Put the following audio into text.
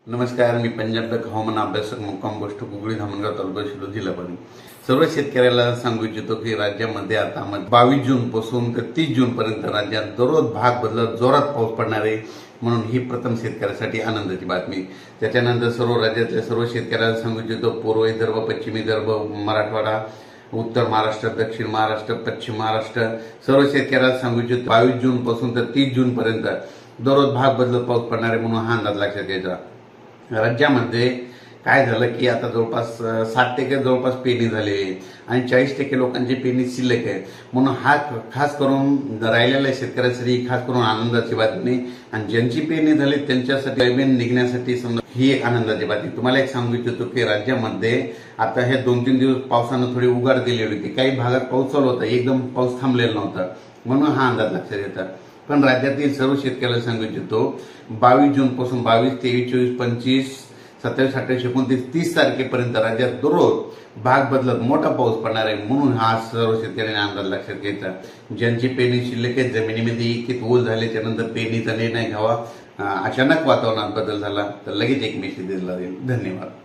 नमस्कार, मी पंजाब तक हवामान अभ्यासक मुक्काम पोस्ट कुगळी धामणगाव तालुका शिरूर जिल्हा परभणी. सर्व शेतकऱ्याला सांगू इच्छितो की राज्यामध्ये आता 22 जून पासून ते 30 जून पर्यंत राज्यात दररोज भाग बदलत जोरात पाऊस पडणार आहे. म्हणून ही प्रथम शेतकऱ्यासाठी आनंदाची बातमी. त्याच्यानंतर सर्व राज्यातल्या सर्व शेतकऱ्याला सांगू इच्छितो, पूर्व विदर्भ, पश्चिम विदर्भ, मराठवाडा, उत्तर महाराष्ट्र, दक्षिण महाराष्ट्र, पश्चिम महाराष्ट्र सर्व शेतकऱ्याला सांगू इच्छितो 22 जून पासून तर 30 जून पर्यंत दररोज भाग बदलत पाऊस पडणार आहे. म्हणून हा अंदाज लक्षात घ्यायचा. राज्यामध्ये काय झालं की आता जवळपास 60% जवळपास पेरणी झाली आहे आणि 40% लोकांची पेरणी शिल्लक आहे. म्हणून हा खास करून राहिलेल्या शेतकऱ्यांसाठी खास करून आनंदाची बातमी आणि ज्यांची पेरणी झाली त्यांच्यासाठी सोयाबीन निघण्यासाठी समजा ही एक आनंदाची बातमी. तुम्हाला एक सांगू इच्छितो की राज्यामध्ये आता हे 2-3 दिवस पावसानं थोडी उघाड दिलेली होती. काही भागात पाऊस चालू होता, एकदम पाऊस थांबलेला नव्हता. म्हणून हा अंदाज लक्षात येतात. पण राज्यातील सर्व शेतकऱ्याला सांगू इच्छितो 22 जून पासून 22, 23, 24, 25, 27, 28, 29, 30 तारखेपर्यंत राज्यात दररोज भाग बदलत मोठा पाऊस पडणार आहे. म्हणून हा सर्व शेतकऱ्यांनी अंदाज लक्षात घ्यायचा. ज्यांची पेरणी शिल्लक आहे, जमिनीमध्ये इतके ओल झाले, त्यानंतर पेरणीचा निर्णय घ्यावा. अचानक वातावरणात बदल झाला तर लगेच एक मेसेज दिला जाईल. धन्यवाद.